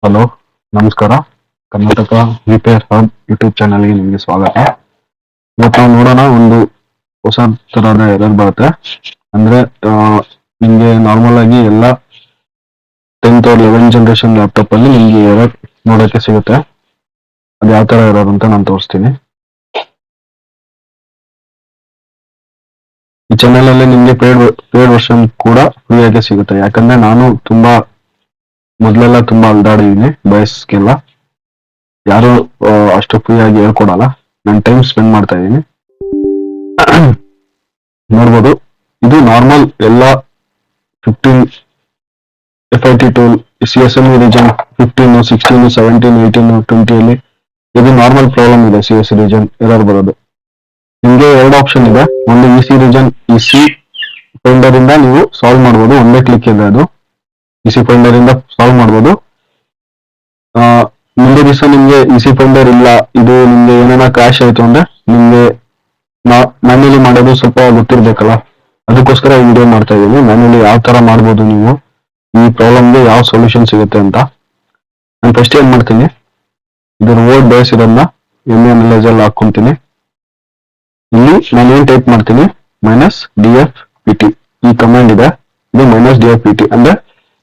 Hello, ನಮಸ್ಕಾರ. Karnataka repair hub YouTube ಚಾನಲ್ಗೆ ನಿಮಗೆ ಸ್ವಾಗತ. ಇವತ್ತು ನಾವು ನೋಡೋಣ, ಒಂದು ಹೊಸ ತರಹದ ಎರರ್ ಬರುತ್ತೆ. ಅಂದ್ರೆ ನಿಮಗೆ ನಾರ್ಮಲ್ ಆಗಿ ಎಲ್ಲ 10th or 11th generation laptop ಅಲ್ಲಿ ನಿಮಗೆ ಎರರ್ ನೋಡೋಕೆ ಸಿಗುತ್ತೆ. ಅದು ಯಾವ ತರ ಎರರ್ ಅಂತ ನಾನು ತೋರಿಸ್ತೀನಿ. ಈ ಚಾನಲ್ ಅಲ್ಲಿ ನಿಮಗೆ ಪೇಡ್ ವರ್ಷನ್ ಕೂಡ ಫ್ರೀ ಆಗಿ ಸಿಗುತ್ತೆ. ಯಾಕಂದ್ರೆ ನಾನು ಮೊದಲೆಲ್ಲ ತುಂಬಾ ಅಲ್ದಾಡಿದ್ದೀನಿ ಬಯಸ್ಗೆಲ್ಲ. ಯಾರು ಅಷ್ಟು ಫ್ರೀ ಆಗಿ ಹೇಳ್ಕೊಡಲ್ಲ. ನಾನು ಟೈಮ್ ಸ್ಪೆಂಡ್ ಮಾಡ್ತಾ ಇದ್ದೀನಿ. ನೋಡ್ಬೋದು, ಇದು ನಾರ್ಮಲ್ ಎಲ್ಲ 15 FIT ಟೂಲ್, CSME ರೀಜನ್ 15, 16, 17, 18, 20 ಅಲ್ಲಿ ಇದು ನಾರ್ಮಲ್ ಪ್ರಾಬ್ಲಮ್ ಇದೆ. CS ರೀಜನ್ ಎರರ್ ಬರೋದು. ನಿಮಗೆ ಎರಡು ಆಪ್ಷನ್ ಇದೆ. ಒಂದು EC ರೀಜನ್, EC ಫೈಂಡರ್ ಇಂದ ನೀವು ಸಾಲ್ವ್ ಮಾಡ್ಬೋದು. ಒಂದೇ ಕ್ಲಿಕ್ ಇದೆ, ಅದು EC ಫೈಂಡರ್ ಇಂದ ಸಾಲ್ವ್ ಮಾಡ್ಬೋದು. ಮುಂದೆ ದಿವಸ ನಿಮ್ಗೆ EC ಫೈಂಡರ್ ಇಲ್ಲ, ಇದು ನಿಮ್ಗೆ ಏನಾರ ಕ್ರಾಶ್ ಆಯ್ತು ಅಂದ್ರೆ ನಿಮ್ಗೆ ಮ್ಯಾನ್ಯಲಿ ಮಾಡೋದು ಸ್ವಲ್ಪ ಗೊತ್ತಿರ್ಬೇಕಲ್ಲ. ಅದಕ್ಕೋಸ್ಕರ ಈ ವಿಡಿಯೋ ಮಾಡ್ತಾ ಇದ್ದೀನಿ. ಮ್ಯಾನ್ಯಲಿ ಯಾವ ತರ ಮಾಡ್ಬೋದು, ನೀವು ಈ ಪ್ರಾಬ್ಲಮ್ಗೆ ಯಾವ ಸೊಲ್ಯೂಷನ್ ಸಿಗುತ್ತೆ ಅಂತ. ನಾನು ಫಸ್ಟ್ ಏನ್ ಮಾಡ್ತೀನಿ, ಇದರ ವರ್ಡ್ ಬೇಸ್ ಇರೋದನ್ನ MANalyzer ಅಲ್ಲಿ ಹಾಕೊಂತೀನಿ. ಇಲ್ಲಿ ನಾನು ಏನ್ ಟೈಪ್ ಮಾಡ್ತೀನಿ, -dfpt ಈ ಕಮಾಂಡ್ ಇದೆ. ಇದು -dfpt ಅಂದ್ರೆ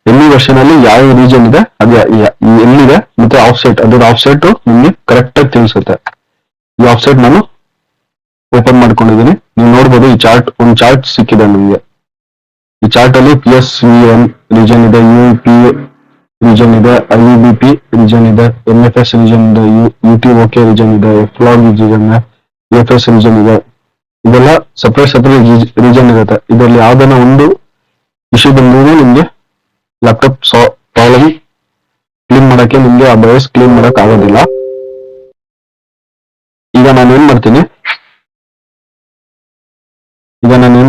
ಎಲ್ಲಿ ವರ್ಷನ್ ಅಲ್ಲಿ ಯಾವ ರೀಜನ್ ಇದೆ, ಅದು ಎಲ್ಲಿದೆ, ಮತ್ತೆ ಆಫ್ಸೆಟ್, ಅದರ ಆಫ್ಸೆಟ್ ನಿಮ್ಗೆ ಕರೆಕ್ಟ್ ಆಗಿ ತಿಳಿಸುತ್ತೆ. ಈ ಆಫ್ಸೆಟ್ ನಾನು ಓಪನ್ ಮಾಡ್ಕೊಂಡಿದ್ದೀನಿ. ನೀವು ನೋಡ್ಬೋದು, ಈ ಒಂದು ಚಾರ್ಟ್ ಸಿಕ್ಕಿದೆ ನಿಮ್ಗೆ. ಈ ಚಾರ್ಟ್ ಅಲ್ಲಿ PSVN ರೀಜನ್ ಇದೆ, UP ರೀಜನ್ ಇದೆ, IEBP ರೀಜನ್ ಇದೆ, MFS ರೀಜನ್ ಇದೆ, UTOK ರೀಜನ್ ಇದೆ, FLOG ರೀಜನ್ ಇದೆ, EFS ರೀಜನ್ ಇದೆ. ಇದೆಲ್ಲ ಸಪರೇಟ್ ರೀಜನ್ ಇರುತ್ತೆ. ಇದರಲ್ಲಿ ಯಾವ್ದಾನ ಒಂದು ಇಶ್ಯೂ ಬಂದ್ರೂ ನಿಮ್ಗೆ ಲ್ಯಾಪ್ಟಾಪ್ ಪ್ರಾಬ್ಲಮ್ ಕ್ಲೀನ್ ಮಾಡಕ್ಕೆ, ನಿಮ್ಗೆ ಆ ಬಯೋಸ್ ಕ್ಲೀನ್ ಮಾಡಕ್ ಆಗೋದಿಲ್ಲ. ಈಗ ನಾನು ಏನ್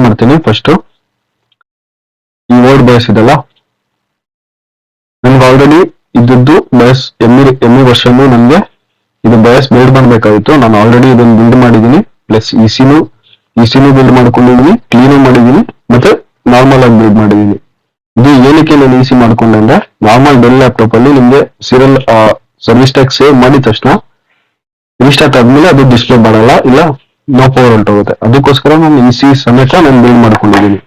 ಮಾಡ್ತೀನಿ, ಫಸ್ಟ್ ಈ ವರ್ಡ್ ಬಯಸ್ ಇದೆಲ್ಲ, ನನ್ಗೆ ಆಲ್ರೆಡಿ ಇದ್ದದ್ದು ಬಯಸ್ ಎಮ್ಮಿ ವರ್ಷನ್ ನನಗೆ ಇದು ಬಯಸ್ ಬಿಲ್ಡ್ ಮಾಡ್ಬೇಕಾಗಿತ್ತು. ನಾನು ಆಲ್ರೆಡಿ ಇದನ್ನು ಬಿಲ್ಡ್ ಮಾಡಿದ್ದೀನಿ. ಪ್ಲಸ್ ಇಸಿನೂ ಬಿಲ್ಡ್ ಮಾಡ್ಕೊಂಡಿದ್ದೀನಿ, ಕ್ಲೀನು ಮಾಡಿದ್ದೀನಿ, ಮತ್ತೆ ನಾರ್ಮಲ್ ಆಗಿ ಬಿಲ್ಡ್ ಮಾಡಿದ್ದೀನಿ. ಇದು ಏನಕ್ಕೆ ನಾನು ಈಸಿ ಮಾಡ್ಕೊಂಡೆ ಅಂದ್ರೆ, ನಾರ್ಮಲ್ ಡೆಲ್ ಲ್ಯಾಪ್ಟಾಪ್ ಅಲ್ಲಿ ನಿಮ್ಗೆ ಸರ್ವಿಸ್ ಟ್ಯಾಕ್ಸ್ ಸೇವ್ ಮಾಡಿದ ತಕ್ಷಣ ರೀಸ್ಟಾರ್ಟ್ ಆದ್ಮೇಲೆ ಅದು ಡಿಸ್ಪ್ಲೇ ಬರಲ್ಲ, ಇಲ್ಲ ನೋ ಪವರ್ ಹೊರಟೋಗುತ್ತೆ. ಅದಕ್ಕೋಸ್ಕರ ನಾನು EC ಸಮೇತ ನಾನು ಬಿಲ್ಡ್ ಮಾಡ್ಕೊಂಡಿದ್ದೀನಿ.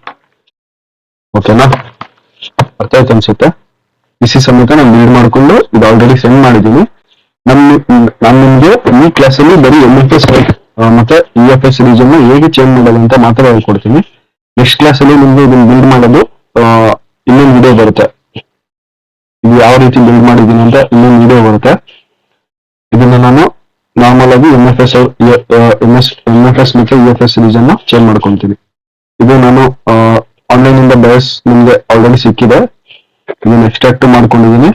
ಓಕೆನಾ, ಅರ್ಥ ಆಯ್ತು ಅನ್ಸುತ್ತೆ. EC ಸಮೇತ ನಾನು ಬಿಲ್ಡ್ ಮಾಡ್ಕೊಂಡು ಇದು ಆಲ್ರೆಡಿ ಸೆಂಡ್ ಮಾಡಿದ್ದೀನಿ. ನಾನು ನಿಮ್ಗೆ ಈ ಕ್ಲಾಸಲ್ಲಿ ಬರೀ MFS ಮತ್ತೆ EFS ರೀಜನ್ ಹೇಗೆ ಚೇಂಜ್ ಮಾಡೋದು ಅಂತ ಮಾತ್ರ ಹೇಳ್ಕೊಡ್ತೀನಿ. ನೆಕ್ಸ್ಟ್ ಕ್ಲಾಸಲ್ಲಿ ನಿಮ್ಗೆ ಇದನ್ನ ಬಿಲ್ಡ್ ಮಾಡೋದು ಇನ್ನೊಂದು ವಿಡಿಯೋ ಬರುತ್ತೆ. ಇದು ಯಾವ ರೀತಿ ಬಿಲ್ಡ್ ಮಾಡಿದ್ದೀನಿ ಅಂತ ಇನ್ನೊಂದು ವಿಡಿಯೋ ಬರುತ್ತೆ. ಇದನ್ನ ನಾನು ನಾರ್ಮಲ್ ಆಗಿ MFS ಮತ್ತೆ EFS ರೀಜನ್ ಚೇಂಜ್ ಮಾಡ್ಕೊಂತೀನಿ. ಇದು ನಾನು ಆನ್ಲೈನ್ ಇಂದ ಬಯಸ್ ನಿಮ್ಗೆ ಆಲ್ರೆಡಿ ಸಿಕ್ಕಿದೆ. ಇದನ್ನ ಎಕ್ಸ್ಟ್ರಾಕ್ಟ್ ಮಾಡ್ಕೊಂಡಿದ್ದೀನಿ.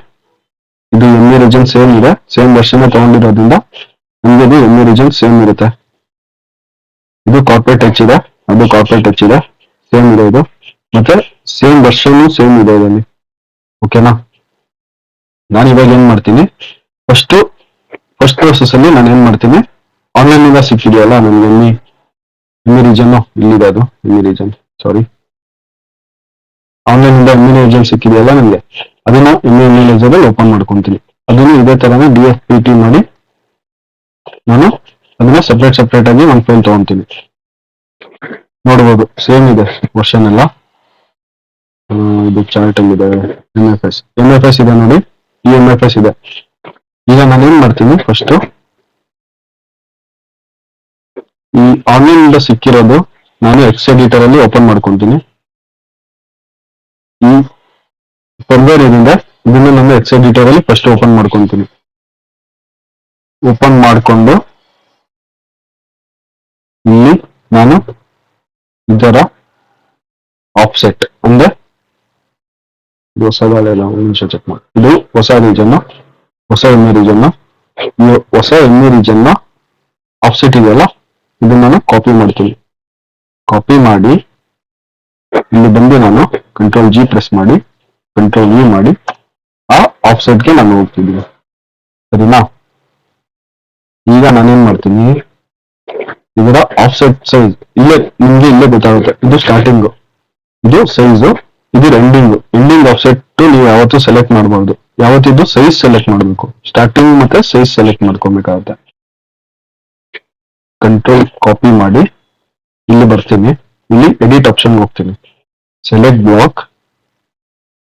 ಇದು MA ರೀಜನ್ ಸೇಮ್ ಇದೆ, ಸೇಮ್ ವರ್ಷನ್ ತಗೊಂಡಿರೋದ್ರಿಂದ ನಿಮ್ಗೆ ಇದು MA ರೀಜನ್ ಸೇಮ್ ಇರುತ್ತೆ. ಇದು ಕಾರ್ಪೊರೇಟ್ ಟಚ್ ಇದೆ, ಅದು ಕಾರ್ಪೊರೇಟ್ ಟಚ್ ಇದೆ, ಸೇಮ್ ಇದೆ ಇದು. ಮತ್ತೆ ಸೇಮ್ ವರ್ಷನ್ ಸೇಮ್ ಇದೆ ಇದರಲ್ಲಿ. ಓಕೆನಾ, ನಾನು ಇವಾಗ ಏನ್ ಮಾಡ್ತೀನಿ, ಫಸ್ಟ್ ಪ್ರೋಸೆಸ್ ಅಲ್ಲಿ ನಾನು ಏನ್ ಮಾಡ್ತೀನಿ, ಆನ್ಲೈನ್ ಇಂದ ಸಿಕ್ಕಿದೆಯಲ್ಲ ನನಗೆ ಎಮ್ಮಿ ರೀಜನ್, ಇಲ್ಲಿದೆ ಅದು ಎಮ್ಮಿ ರೀಜನ್, ಸಾರಿ, ಆನ್ಲೈನ್ ಇಂದ ಎಮ್ಮಿ ರೀಜನ್ ಸಿಕ್ಕಿದೆಯಲ್ಲ ನನಗೆ, ಅದನ್ನ MANalyzer ಅಲ್ಲಿ ಓಪನ್ ಮಾಡ್ಕೊಂತೀನಿ. ಅದನ್ನು ಇದೇ ತರನೇ DFPT ಮಾಡಿ ನಾನು ಅದನ್ನ ಸೆಪರೇಟ್ ಆಗಿ ಒಂದು ಫೈಲ್ ತಗೊಂತೀನಿ. ನೋಡ್ಬೋದು, ಸೇಮ್ ಇದೆ ವರ್ಷನ್ ಎಲ್ಲ. ಇದು ಚಾರ್ಟ್ ಅಲ್ಲಿ ಇದೆ, MFS ಇದೆ ನೋಡಿ, ಈ MFS ಇದೆ. ಈಗ ನಾನು ಏನ್ ಮಾಡ್ತೀನಿ, ಫಸ್ಟ್ ಈ ಆನ್ಲೈನ್ ಇಂದ ಸಿಕ್ಕಿರೋದು ನಾನು ಎಡಿಟರ್ ಅಲ್ಲಿ ಓಪನ್ ಮಾಡ್ಕೊಂತೀನಿ. ಈ ಫರ್ದರ್ ಏನಿದೆ ಇದನ್ನ ನಾನು ಎಡಿಟರ್ ಅಲ್ಲಿ ಫಸ್ಟ್ ಓಪನ್ ಮಾಡ್ಕೊಂತೀನಿ. ಓಪನ್ ಮಾಡ್ಕೊಂಡು ಇಲ್ಲಿ ನಾನು ಇದರ ಆಫ್ಸೆಟ್ ಅಂದ್ರೆ ಹೊಸದಾಳೆಲ್ಲ ಒಂದು ನಿಮಿಷ ಚೆಕ್ ಮಾಡಿ. ಇದು ಹೊಸ ಎಮ್ಮಿ ರೀಜನ್, ಈ ಹೊಸ ಎಮ್ಮಿ ರೀಜನ್ ಆಫ್ಸೆಟ್ ಇದೆಯಲ್ಲ, ಇದನ್ನ ನಾನು ಕಾಪಿ ಮಾಡ್ತೀನಿ. ಕಾಪಿ ಮಾಡಿ ಇಲ್ಲಿ ಬಂದು ನಾನು Ctrl+G ಪ್ರೆಸ್ ಮಾಡಿ Ctrl+V ಮಾಡಿ ಆ ಆಫ್ಸೆಟ್ಗೆ ನಾನು ಹೋಗ್ತಿದ್ದೀನಿ. ಸರಿನಾ, ಈಗ ನಾನೇನ್ ಮಾಡ್ತೀನಿ, ಇದರ ಆಫ್ಸೆಟ್ ಸೈಜ್ ಇಲ್ಲೇ ಗೊತ್ತಾಗುತ್ತೆ. ಇದು ಸ್ಟಾರ್ಟಿಂಗ್, ಇದು ಸೈಜು, ಇದು ಎಂಡಿಂಗ್ ಆಫ್ಸೆಟ್ ನೀವು ಯಾವತ್ತೂ ಸೆಲೆಕ್ಟ್ ಮಾಡಬಹುದು. ಯಾವತ್ತಿದ್ದು ಸೈಜ್ ಸೆಲೆಕ್ಟ್ ಮಾಡಬೇಕು, ಸ್ಟಾರ್ಟಿಂಗ್ ಮತ್ತೆ ಸೈಜ್ ಸೆಲೆಕ್ಟ್ ಮಾಡ್ಕೊಬೇಕಾಗತ್ತೆ. ಕಂಟ್ರೋಲ್ ಕಾಪಿ ಮಾಡಿ ಇಲ್ಲಿ ಬರ್ತೀನಿ, ಇಲ್ಲಿ ಎಡಿಟ್ ಆಪ್ಷನ್ ಹೋಗ್ತೀನಿ, select block,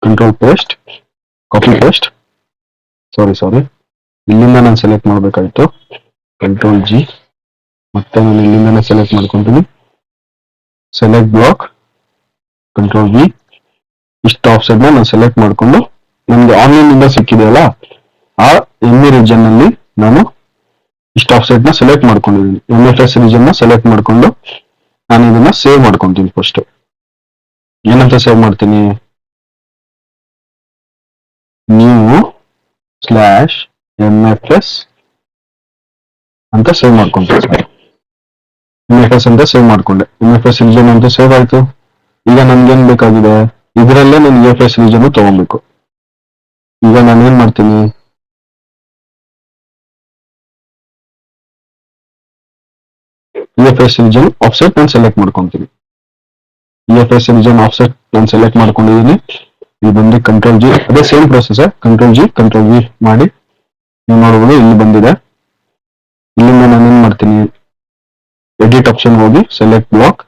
control paste, copy paste, sorry ಇಲ್ಲಿಂದ ನಾನು ಸೆಲೆಕ್ಟ್ ಮಾಡಬೇಕಾಯ್ತು, ಕಂಟ್ರೋಲ್ ಜಿ, ಮತ್ತೆ ನಾನು ಇಲ್ಲಿಂದಾನೆ ಸೆಲೆಕ್ಟ್ ಮಾಡ್ಕೊಂತೀನಿ, ಸೆಲೆಕ್ಟ್ ಬ್ಲಾಕ್, ಕಂಟ್ರೋಲ್ ವಿ, ಇಷ್ಟು ಆಫ್ಸೆಟ್ ನಾನು ಸೆಲೆಕ್ಟ್ ಮಾಡ್ಕೊಂಡು ನಮ್ಗೆ ಆನ್ಲೈನ್ ಇಂದ ಸಿಕ್ಕಿದೆಯಲ್ಲ ಆ ಎಮ್ಮಿ ರೀಜನ್ ನಲ್ಲಿ ನಾನು ಇಷ್ಟು ಆಫ್ಸೆಟ್ ನ ಸೆಲೆಕ್ಟ್ ಮಾಡ್ಕೊಂಡಿದ್ದೀನಿ. MFS ರೀಜನ್ ನ ಸೆಲೆಕ್ಟ್ ಮಾಡ್ಕೊಂಡು ನಾನು ಇದನ್ನ ಸೇವ್ ಮಾಡ್ಕೊಂತೀನಿ. ಫಸ್ಟ್ ಏನಂತ ಸೇವ್ ಮಾಡ್ತೀನಿ, ನ್ಯೂ /MFS ಅಂತ ಸೇವ್ ಮಾಡ್ಕೊಂತೀನಿ. MFS ಅಂತ ಸೇವ್ ಮಾಡ್ಕೊಂಡೆ, MFS ರೀಜನ್ ಅಂತ ಸೇವ್ ಆಯ್ತು. ಈಗ ನನ್ಗೇನ್ ಬೇಕಾಗಿದೆ, ಇದರಲ್ಲೇ ನಾನು EFS ರೀಜನ್ ತಗೊಬೇಕು. ಈಗ ನಾನು ಏನ್ ಮಾಡ್ತೀನಿ, EFS ರೀಜನ್ ಆಫ್ಸೆಟ್ ನಾನು ಸೆಲೆಕ್ಟ್ ಮಾಡ್ಕೊಂತೀನಿ. EFS ರೀಜನ್ ಆಫ್ಸೆಟ್ ನಾನು ಸೆಲೆಕ್ಟ್ ಮಾಡ್ಕೊಂಡಿದ್ದೀನಿ. ಇದು ಬಂದು ಕಂಟ್ರೋಲ್ ಜಿ, ಅದೇ same process, control G control V ಮಾಡಿ ನೀವು ನೋಡಬಹುದು ಇಲ್ಲಿ ಬಂದಿದೆ. ಇಲ್ಲಿಂದ ನಾನು ಏನ್ ಮಾಡ್ತೀನಿ, ಎಡಿಟ್ ಆಪ್ಷನ್ ಹೋಗಿ ಸೆಲೆಕ್ಟ್ ಬ್ಲಾಕ್.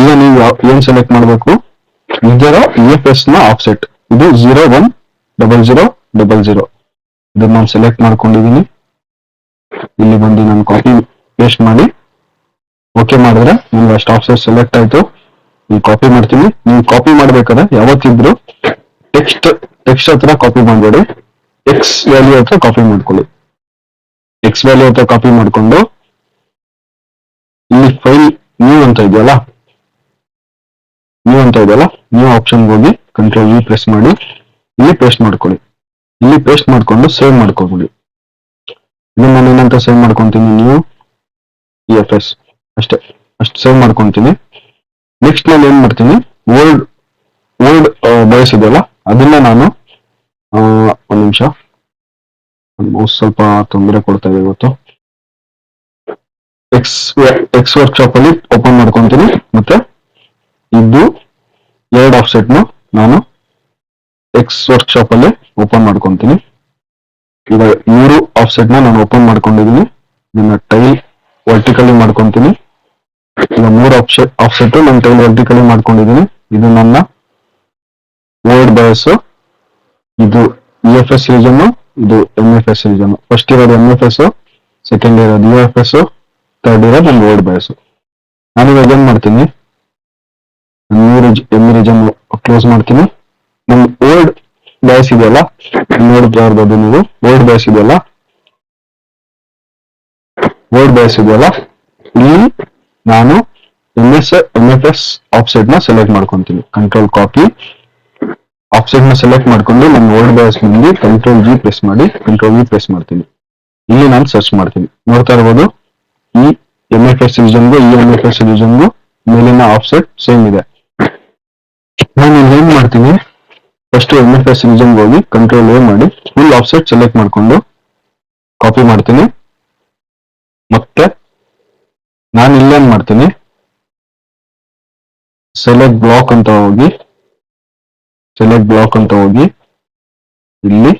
ಈಗ ನೀವು ಏನ್ ಸೆಲೆಕ್ಟ್ ಮಾಡಬೇಕು, ಇದರ EFS ನ ಆಫ್ಸೆಟ್ ಇದು 010000 ಇದನ್ನ ನಾನು ಸೆಲೆಕ್ಟ್ ಮಾಡ್ಕೊಂಡಿದ್ದೀನಿ. ಇಲ್ಲಿ ಬಂದು ನಾನು ಕಾಪಿ ಪೇಸ್ಟ್ ಮಾಡಿ ಓಕೆ ಮಾಡಿದ್ರೆ ನಿಮ್ಗೆ ಅಷ್ಟು ಆಫ್ಸೆಟ್ ಸೆಲೆಕ್ಟ್ ಆಯ್ತು. ನೀವು ಕಾಪಿ ಮಾಡ್ತೀನಿ. ನೀವು ಕಾಪಿ ಮಾಡ್ಬೇಕಾದ್ರೆ ಯಾವತ್ತಿದ್ರು ಟೆಕ್ಸ್ಟ್ ಹತ್ರ ಕಾಪಿ ಮಾಡಬೇಡಿ, ಎಕ್ಸ್ ವ್ಯಾಲ್ಯೂ ಹತ್ರ ಕಾಪಿ ಮಾಡ್ಕೊಳ್ಳಿ. ಎಕ್ಸ್ ವ್ಯಾಲ್ಯೂ ಹತ್ರ ಕಾಪಿ ಮಾಡ್ಕೊಂಡು ಇಲ್ಲಿ ಫೈಲ್ ನ್ಯೂ ಅಂತ ಇದೆಯಲ್ಲ, ನ್ಯೂ ಆಪ್ಷನ್ ಹೋಗಿ ಕಂಟ್ರೋಲ್ ವಿ ಪ್ರೆಸ್ ಮಾಡಿ ಇಲ್ಲಿ ಪೇಸ್ಟ್ ಮಾಡ್ಕೊಳ್ಳಿ. ಇಲ್ಲಿ ಪೇಸ್ಟ್ ಮಾಡ್ಕೊಂಡು ಸೇವ್ ಮಾಡ್ಕೊಬಿಡಿ. ಇಲ್ಲಿ ನಾನು ಏನಂತ ಸೇವ್ ಮಾಡ್ಕೊಂತೀನಿ, ನ್ಯೂ EFS ಅಷ್ಟು ಸೇವ್ ಮಾಡ್ಕೊಂತೀನಿ. ನೆಕ್ಸ್ಟ್ ನಾನು ಏನ್ ಮಾಡ್ತೀನಿ, ಓಲ್ಡ್ ಬಯಸಿದೆಯಲ್ಲ ಅದನ್ನ ನಾನು ಒಂದ್ ನಿಮಿಷ, ಸ್ವಲ್ಪ ತೊಂದರೆ ಕೊಡ್ತಾ ಇದೆ ಇವತ್ತು. ಎಕ್ಸ್ ವರ್ಕ್ಶಾಪ್ ಅಲ್ಲಿ ಓಪನ್ ಮಾಡ್ಕೊಂತೀನಿ. ಮತ್ತೆ ಇದು ಎರಡು ಆಫ್ಸೆಟ್ ನಾನು ಎಕ್ಸ್ ವರ್ಕ್ಶಾಪ್ ಅಲ್ಲಿ ಓಪನ್ ಮಾಡ್ಕೊಂತೀನಿ. ಈಗ 3 ಆಫ್ಸೆಟ್ ನಾನು ಓಪನ್ ಮಾಡ್ಕೊಂಡಿದ್ದೀನಿ. ಇದನ್ನ ಟೈಲ್ ವರ್ಟಿಕಲಿ ಮಾಡ್ಕೊಂತೀನಿ. ಈಗ 3 ಆಫ್ಸೆಟ್ ನಾನು ಟೈಲ್ ವರ್ಟಿಕಲಿ ಮಾಡ್ಕೊಂಡಿದ್ದೀನಿ. ಇದು ನನ್ನ ವರ್ಡ್ ಬಯಸ್, ಇದು EFS ರೀಜನ್, ಇದು MFS ರೀಜನ್. ಫಸ್ಟ್ ಇರೋದು MFS, ಸೆಕೆಂಡ್ ಇರೋದು EFS, ಥರ್ಡ್ ಇರೋದು ನನ್ನ ವರ್ಡ್ ಬಯಸ್. ನಾನು ಇವಾಗ ಏನ್ ಮಾಡ್ತೀನಿ, ಎಮ್ಮಿ ರೀಜನ್ ಕ್ಲೋಸ್ ಮಾಡ್ತೀನಿ. ನಮ್ಮ ವರ್ಡ್ ಬಯಸ್ ಇದೆಯಲ್ಲ, ನೋಡ್ತಾ ಇರ್ಬೋದು ನೀವು, ವರ್ಡ್ ಬಯಸ್ ಇದೆಯಲ್ಲ, ಇಲ್ಲಿ ನಾನು MFS ಆಫ್ಸೆಟ್ ನ ಸೆಲೆಕ್ಟ್ ಮಾಡ್ಕೊಂತೀನಿ. ಕಂಟ್ರೋಲ್ ಕಾಪಿ, ಆಫ್ಸೆಟ್ ನ ಸೆಲೆಕ್ಟ್ ಮಾಡ್ಕೊಂಡು ನನ್ನ ವರ್ಡ್ ಬಯಸ್ ನಲ್ಲಿ ಕಂಟ್ರೋಲ್ ಜಿ ಪ್ರೆಸ್ ಮಾಡಿ ಕಂಟ್ರೋಲ್ ವಿ ಪ್ರೆಸ್ ಮಾಡ್ತೀನಿ. ಇಲ್ಲಿ ನಾನು ಸರ್ಚ್ ಮಾಡ್ತೀನಿ. ನೋಡ್ತಾ ಇರ್ಬೋದು ಈ MFS ರೀಜನ್ಗೂ ಈ MFS ರೀಜನ್ಗೂ ಮೇಲಿನ ಆಫ್ಸೆಟ್ ಸೇಮ್ ಇದೆ. ನಾನು ಏನ್ ಮಾಡ್ತೀನಿ, ಫಸ್ಟ್ MFS ರೀಜನ್ ಹೋಗಿ ಕಂಟ್ರೋಲ್ ಎ ಮಾಡಿ ಫುಲ್ ಆಫ್ಸೆಟ್ ಸೆಲೆಕ್ಟ್ ಮಾಡ್ಕೊಂಡು ಕಾಪಿ ಮಾಡ್ತೀನಿ. ಮತ್ತೆ ನಾನು ಇಲ್ಲೇನ್ ಮಾಡ್ತೀನಿ, ಸೆಲೆಕ್ಟ್ ಬ್ಲಾಕ್ ಅಂತ ಹೋಗಿ ಇಲ್ಲಿ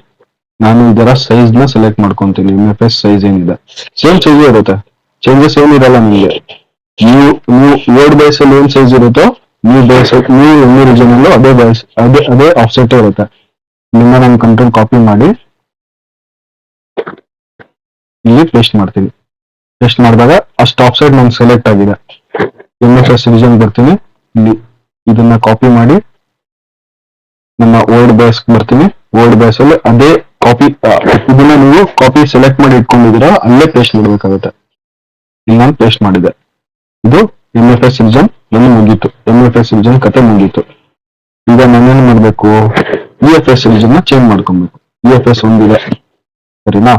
ನಾನು ಇದರ ಸೈಜ್ ನ ಸೆಲೆಕ್ಟ್ ಮಾಡ್ಕೊಂತೀನಿ. MFS ಸೈಜ್ ಏನಿದೆ ಸೇಮ್ ಸೈಜ್ ಇರುತ್ತೆ, ಚೇಂಜಸ್ ಏನಿರಲ್ಲ ನಿಮಗೆ. ನೀವು ವರ್ಡ್ ಬೇಸ್ ಅಲ್ಲಿ ಏನ್ ಸೈಜ್ ಇರುತ್ತೋ ಎಮ್ಮಿ ರೀಜನ್ ಅಲ್ಲೂ ಅದೇ ಆಫ್ಸೆಟ್ ಇರುತ್ತೆ. ಇಲ್ಲಿಂದ ನಾನು ಕಂಟ್ರೋಲ್ ಕಾಪಿ ಮಾಡಿ ಇಲ್ಲಿ ಪೇಸ್ಟ್ ಮಾಡ್ತೀನಿ. ಪೇಸ್ಟ್ ಮಾಡಿದಾಗ ಅಷ್ಟು ಆಫ್ಸೆಟ್ ನಂಗೆ ಸೆಲೆಕ್ಟ್ ಆಗಿದೆ. MFS ರೀಜನ್ ಬರ್ತೀನಿ, ಇಲ್ಲಿ ಇದನ್ನ ಕಾಪಿ ಮಾಡಿ ನನ್ನ ವರ್ಡ್ ಬೇಸ್ ಬರ್ತೀನಿ. ವರ್ಡ್ ಬೇಸ್ ಅಲ್ಲಿ ಅದೇ ಕಾಪಿ, ಇದನ್ನ ನೀವು ಕಾಪಿ ಸೆಲೆಕ್ಟ್ ಮಾಡಿ ಇಟ್ಕೊಂಡಿದ್ದೀರಾ, ಅಲ್ಲೇ ಪೇಸ್ಟ್ ಮಾಡಬೇಕಾಗುತ್ತೆ. ಇಲ್ಲಿ ನಾನು ಪೇಸ್ಟ್ ಮಾಡಿದೆ. ಇದು MFS ರೀಜನ್ ಮುಗೀತು. MFS ರೀಜನ್ ಕತೆ ಮುಗೀತು. ಈಗ ನಾನೇನ್ ಮಾಡ್ಬೇಕು, EFS ರೀಜನ್ ನ ಚೇಂಜ್ ಮಾಡ್ಕೊಬೇಕು. EFS ಒಂದಿದೆ ಸರಿನಾ,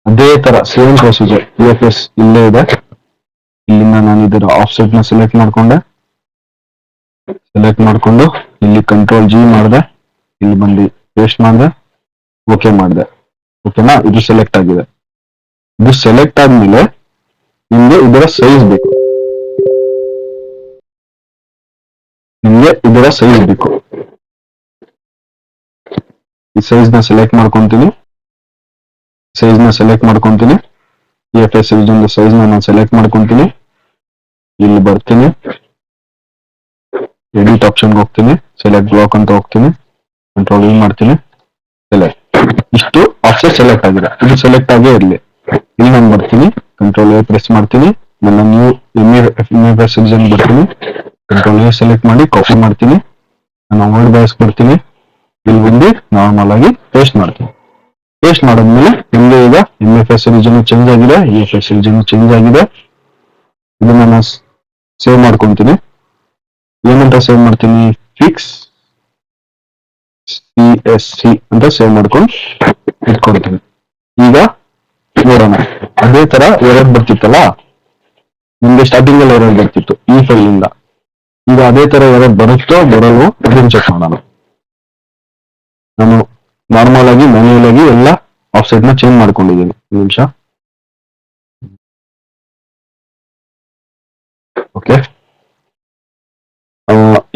ಅದೇ ತರ ಸೇಮ್ ಪ್ರೊಸೀಜರ್. EFS ಇಲ್ಲೇ ಇದೆ. ಇಲ್ಲಿಂದ ನಾನು ಇದರ ಆಫ್ಸೆಟ್ ನ ಸೆಲೆಕ್ಟ್ ಮಾಡ್ಕೊಂಡು ಇಲ್ಲಿ ಕಂಟ್ರೋಲ್ ಜಿ ಮಾಡಿದೆ, ಇಲ್ಲಿ ಬಂದು ಪೇಸ್ಟ್ ಮಾಡಿದೆ, ಓಕೆ ಮಾಡಿದೆ. ಓಕೆನಾ, ಇದು ಸೆಲೆಕ್ಟ್ ಆಗಿದೆ. ಇದು ಸೆಲೆಕ್ಟ್ ಆದ್ಮೇಲೆ ನಿಮ್ಗೆ ಇದರ ಸೈಜ್ ಬೇಕು. ಈ ಸೈಜ್ ನ ಸೆಲೆಕ್ಟ್ ಮಾಡ್ಕೊಂತೀನಿ, EFS region ಸೈಜ್ ನಾನು ಸೆಲೆಕ್ಟ್ ಮಾಡ್ಕೊಂತೀನಿ. ಇಲ್ಲಿ ಬರ್ತೀನಿ, ಎಡಿಟ್ ಆಪ್ಷನ್ಗೆ ಹೋಗ್ತೀನಿ, ಸೆಲೆಕ್ಟ್ ಬ್ಲಾಕ್ ಅಂತ ಹೋಗ್ತೀನಿ, ಕಂಟ್ರೋಲ್ ಮಾಡ್ತೀನಿ, ಸೆಲೆಕ್ಟ್. ಇಷ್ಟು ಆಫ್ಸೆಟ್ ಸೆಲೆಕ್ಟ್ ಆಗಿದೆ, ಇದು ಸೆಲೆಕ್ಟ್ ಆಗೇ ಇರಲಿ. ಇಲ್ಲಿ ನಾನು ಬರ್ತೀನಿ, ಕಂಟ್ರೋಲ್ ಎ ಪ್ರೆಸ್ ಮಾಡ್ತೀನಿ, ನನ್ನ ನ್ಯೂ MFS region ಬರ್ತೀನಿ, ಕಂಟ್ರೋಲ್ ಎ ಸೆಲೆಕ್ಟ್ ಮಾಡಿ ಕಾಪಿ ಮಾಡ್ತೀನಿ, ನಾನು ವರ್ಡ್ ಬಾಯ್ಸ್ ಬರ್ತೀನಿ, ಇಲ್ಲಿ ಬಂದು ನಾರ್ಮಲ್ ಆಗಿ ಪೇಸ್ಟ್ ಮಾಡ್ತೀನಿ. ಪೇಸ್ಟ್ ಮಾಡಿದ್ಮೇಲೆ ನಿಮಗೆ ಈಗ MFS region ಚೇಂಜ್ ಆಗಿದೆ, EFS region ಚೇಂಜ್ ಆಗಿದೆ. ಇದನ್ನ ನಾನು ಸೇವ್ ಮಾಡ್ಕೊಂತೀನಿ. ಏನಂತ ಸೇವ್ ಮಾಡ್ತೀನಿ, ಫಿಕ್ಸ್ CSC ಅಂತ ಸೇವ್ ಮಾಡ್ಕೊಂಡು ಇಟ್ಕೊಳ್ತೀನಿ. ಈಗ ನೋಡೋಣ, ಅದೇ ತರ ಎರರ್ ಬರ್ತಿತ್ತಲ್ಲ, ನಿಮ್ಗೆ ಸ್ಟಾರ್ಟಿಂಗ್ ಅಲ್ಲಿ ಎರರ್ ಬರ್ತಿತ್ತು ಈ ಫೈಲ್ ಇಂದ. ಈಗ ಅದೇ ತರ ಎರರ್ ಬರುತ್ತೋ ಬರಲ್ವೋ ಅದನ್ನ ಚೆಕ್ ಮಾಡೋಣ. ನಾನು ನಾರ್ಮಲ್ ಆಗಿ ಮ್ಯಾನ್ಯುಯಲ್ ಆಗಿ ಎಲ್ಲ ಆಫ್ಸೆಟ್ ನ ಚೇಂಜ್ ಮಾಡ್ಕೊಂಡಿದ್ದೀನಿ. ನಿಮಿಷ. ಓಕೆ,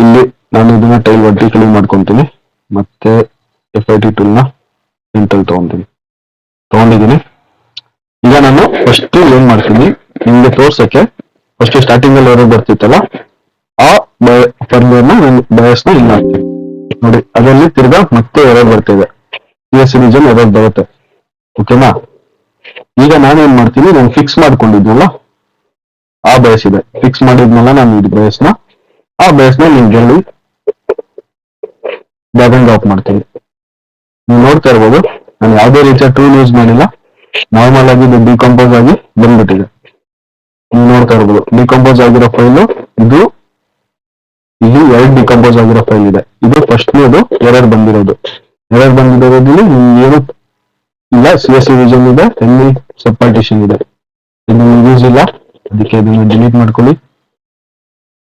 ಇಲ್ಲಿ ನಾನು ಇದನ್ನ ಟೈಲ್ ವರ್ಟಿಕಲಿ ಮಾಡ್ಕೊಂತೀನಿ, ಮತ್ತೆ FIT ಟೂಲ್ ನ ಸೆಂಟ್ರಲ್ ತಗೊಂಡಿದ್ದೀನಿ. ಈಗ ನಾನು ಫಸ್ಟ್ ಏನ್ ಮಾಡ್ತೀನಿ, ನಿಮ್ಗೆ ತೋರ್ಸಕ್ಕೆ ಫಸ್ಟ್ ಸ್ಟಾರ್ಟಿಂಗ್ ಅಲ್ಲಿ ಎರರ್ ಬರ್ತಿತ್ತಲ್ಲ, ಆ ಫರ್ಮ್ವೇರ್ ನ ನಾನು ಬಯಸ್ ನ ಇಲ್ಲಿ ಹಾಕ್ತೀನಿ. ನೋಡಿ, ಅದರಲ್ಲಿ ತಿರ್ಗಾ ಮತ್ತೆ ಎರರ್ ಬರ್ತಿದೆ, CSC region ಎರರ್ ಬರುತ್ತೆ. ಓಕೆನಾ? ಈಗ ನಾನು ಏನ್ ಮಾಡ್ತೀನಿ, ನಾನು ಫಿಕ್ಸ್ ಮಾಡ್ಕೊಂಡಿದ್ನಲ್ಲ ಆ ಬಯಸ್ ಇದೆ, ಫಿಕ್ಸ್ ಮಾಡಿದ್ನಲ್ಲ ನಾನು ಇದು ಬಯಸ್ನ, ಆ ಬಯಸ್ನ ನಿಮ್ಗೆ ಹೇಳಿ ಡ್ರ್ಯಾಗ್ ಅಂಡ್ ಡ್ರಾಪ್ ಮಾಡ್ತೀನಿ. ನೀವು ನೋಡ್ತಾ ಇರ್ಬೋದು, ನಾನು ಯಾವುದೇ ರೀತಿಯ ಟೂಲ್ ಯೂಸ್ ಮಾಡಿಲ್ಲ, ನಾರ್ಮಲ್ ಆಗಿ ಇದು ಡಿಕಂಪೋಸ್ ಆಗಿ ಬಂದ್ಬಿಟ್ಟಿದೆ. ನೀವು ನೋಡ್ತಾ ಇರ್ಬೋದು, ಡಿಕಂಪೋಸ್ ಆಗಿರೋ ಫೈಲು ಇದು, ಇಲ್ಲಿ 2 ಡಿಕಂಪೋಸ್ ಆಗಿರೋ ಫೈಲ್ ಇದೆ. ಇದು ಫಸ್ಟ್ನೇದು ಎರರ್ ಬಂದಿರೋದು ನಿಮ್ಗೆ ಏನು ಇಲ್ಲ, CSC region ಇದೆ, ಎಲ್ಲಿ ಸಬ್ ಪಾರ್ಟಿಷನ್ ಇದೆ, ಇದು ಯೂಸ್ ಇಲ್ಲ, ಅದಕ್ಕೆ ಇದನ್ನ ಡಿಲೀಟ್ ಮಾಡ್ಕೊಳ್ಳಿ.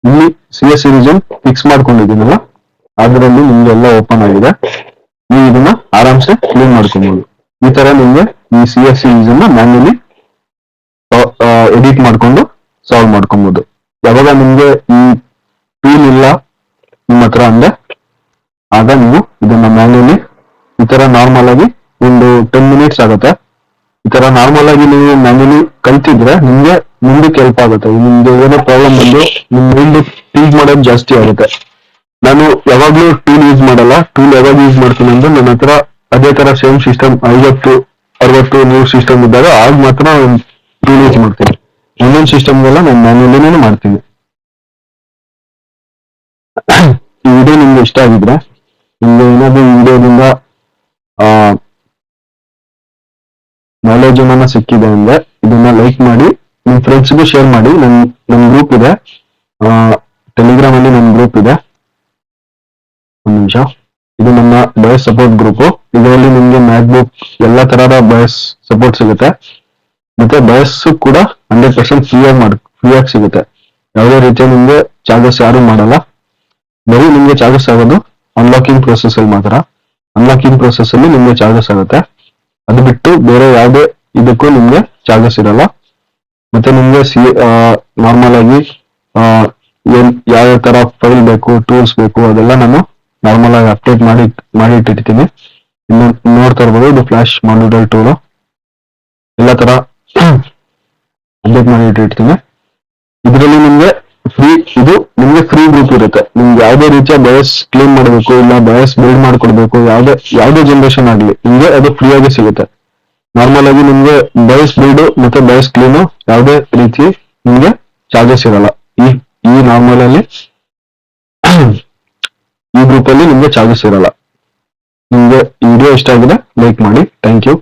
ಇಲ್ಲಿ CSC region ಫಿಕ್ಸ್ ಮಾಡ್ಕೊಂಡಿದ್ದೀನಲ್ಲ, ಅದರಲ್ಲಿ ನಿಮ್ಗೆ ಎಲ್ಲ ಓಪನ್ ಆಗಿದೆ. ನೀವು ಇದನ್ನ ಆರಾಮ್ಸೆ ಕ್ಲೀನ್ ಮಾಡ್ಕೊಬಹುದು. ಈ ತರ ನಿಮ್ಗೆ ಈ CSC region ನ ಮ್ಯಾನ್ಯುಲಿ ಎಡಿಟ್ ಮಾಡ್ಕೊಂಡು ಸಾಲ್ವ್ ಮಾಡ್ಕೊಬಹುದು. ಯಾವಾಗ ನಿಮ್ಗೆ ಈ ಟೂಲ್ ಇಲ್ಲ ನಿಮ್ಮ ಹತ್ರ ಅಂದ್ರೆ, ಆಗ ನೀವು ಇದನ್ನ ಮ್ಯಾನ್ಯುಲಿ ಈ ತರ ನಾರ್ಮಲ್ ಆಗಿ ಒಂದು 10 ಮಿನಿಟ್ಸ್ ಆಗುತ್ತೆ. ಈ ತರ ನಾರ್ಮಲ್ ಆಗಿ ನೀವು ಮ್ಯಾನ್ಯುಲಿ ಕಲ್ತಿದ್ರೆ ನಿಮ್ಗೆ ಮುಂದಕ್ಕೆ ಹೆಲ್ಪ್ ಆಗುತ್ತೆ. ನಿಮ್ಗೆ ಏನೋ ಪ್ರಾಬ್ಲಮ್ ಬಂದು ನಿಮ್ ಮೈಂಡ್ ಥಿಂಕ್ ಮಾಡೋದು ಜಾಸ್ತಿ ಆಗುತ್ತೆ. ನಾನು ಯಾವಾಗ್ಲೂ ಟೂಲ್ ಯೂಸ್ ಮಾಡಲ್ಲ. ಟೂಲ್ ಯಾವಾಗ ಯೂಸ್ ಮಾಡ್ತೀನಿ ಅಂದ್ರೆ, ನನ್ನ ಹತ್ರ ಅದೇ ತರ ಸೇಮ್ ಸಿಸ್ಟಮ್ 50, 60, 100 ಸಿಸ್ಟಮ್ ಇದ್ದಾಗ ಆಗ ಮಾತ್ರ ಟೂಲ್ ಯೂಸ್ ಮಾಡ್ತೀನಿ. ಒಂದೊಂದು ಸಿಸ್ಟಮ್ಗೆಲ್ಲ ನಾನು ಮ್ಯಾನ್ಯುಲಿನೇ ಮಾಡ್ತೀನಿ. ಈ ವಿಡಿಯೋ ನಿಮ್ಗೆ ಇಷ್ಟ ಆಗಿದ್ರೆ, ನಿಮ್ಗೆ ಏನಾದ್ರು ಈ ವಿಡಿಯೋದಿಂದ ನಾಲೆಜ್ ಏನಾನ ಸಿಕ್ಕಿದೆ ಅಂದ್ರೆ ಇದನ್ನ ಲೈಕ್ ಮಾಡಿ, ನಿಮ್ ಫ್ರೆಂಡ್ಸ್ಗೂ ಶೇರ್ ಮಾಡಿ. ನಮ್ ಗ್ರೂಪ್ ಇದೆ, ಟೆಲಿಗ್ರಾಮ್ ಅಲ್ಲಿ ನಮ್ ಗ್ರೂಪ್ ಇದೆ. ಒಂದು ನಿಮಿಷ, ಇದು ನಮ್ಮ ಬಯಸ್ ಸಪೋರ್ಟ್ ಗ್ರೂಪ್. ಇದರಲ್ಲಿ ನಿಮ್ಗೆ ಮ್ಯಾಕ್ಬುಕ್ ಎಲ್ಲ ತರಹದ ಬಯಸ್ ಸಪೋರ್ಟ್ ಸಿಗುತ್ತೆ. ಮತ್ತೆ ಬಯಸ್ ಕೂಡ 100% ಫ್ರೀ ಆಗಿ ಸಿಗುತ್ತೆ. ಯಾವುದೇ ರೀತಿಯ ನಿಮ್ಗೆ ಚಾರ್ಜಸ್ ಯಾರು ಮಾಡಲ್ಲ. ಬರೀ ನಿಮ್ಗೆ ಚಾರ್ಜಸ್ ಆಗೋದು ಅನ್ಲಾಕಿಂಗ್ ಪ್ರೊಸೆಸ್ ಅಲ್ಲಿ ಮಾತ್ರ. ಅನ್ಲಾಕಿಂಗ್ ಪ್ರೊಸೆಸ್ ಅಲ್ಲಿ ನಿಮ್ಗೆ ಚಾರ್ಜಸ್ ಆಗುತ್ತೆ. ಅದು ಬಿಟ್ಟು ಬೇರೆ ಯಾವುದೇ ಇದಕ್ಕೂ ನಿಮ್ಗೆ ಚಾರ್ಜಸ್ ಇರಲ್ಲ. ಮತ್ತೆ ನಿಮ್ಗೆ ನಾರ್ಮಲ್ ಆಗಿ ಯಾವ ತರ ಫೈಲ್ ಬೇಕು, ಟೂಲ್ಸ್ ಬೇಕು, ಅದೆಲ್ಲ ನಾನು ನಾರ್ಮಲ್ ಆಗಿ ಅಪ್ಡೇಟ್ ಮಾಡಿ ಇಟ್ಟಿರ್ತೀನಿ. ಇನ್ನು ನೋಡ್ತಾ ಇರ್ಬೋದು, ಇದು ಫ್ಲಾಶ್ ಮಾಡ್ಯೂಲ್ ಟೂಲ್ ಎಲ್ಲ ತರ ಅಪ್ಡೇಟ್ ಮಾಡಿ ಇಟ್ಟಿರ್ತೀನಿ. ಇದರಲ್ಲಿ ನಿಮ್ಗೆ ನಿಮ್ಗೆ ಫ್ರೀ ಗ್ರೂಪ್ ಇರುತ್ತೆ. ನಿಮ್ಗೆ ಯಾವುದೇ ರೀತಿಯ ಬಯಸ್ ಕ್ಲೀನ್ ಮಾಡಬೇಕು, ಇಲ್ಲ ಬಯಸ್ ಬಿಲ್ಡ್ ಮಾಡ್ಕೊಡ್ಬೇಕು, ಯಾವುದೇ ಜನರೇಷನ್ ಆಗ್ಲಿ, ನಿಮ್ಗೆ ಅದು ಫ್ರೀ ಆಗಿ ಸಿಗುತ್ತೆ. ನಾರ್ಮಲ್ ಆಗಿ ನಿಮ್ಗೆ ಬಯಸ್ ಬಿಲ್ಡ್ ಮತ್ತೆ ಬಯಸ್ ಕ್ಲೀನು ಯಾವುದೇ ರೀತಿ ನಿಮ್ಗೆ ಚಾರ್ಜಸ್ ಇರಲ್ಲ. ಈ ನಾರ್ಮಲ್ ಅಲ್ಲಿ ಈ ಗ್ರೂಪ್ ಅಲ್ಲಿ ನಿಮ್ಗೆ ಚಾರ್ಜಸ್ ಇರಲ್ಲ. ನಿಮ್ಗೆ ಈ ವಿಡಿಯೋ ಇಷ್ಟ ಆಗಿದೆ ಲೈಕ್ ಮಾಡಿ. Thank you.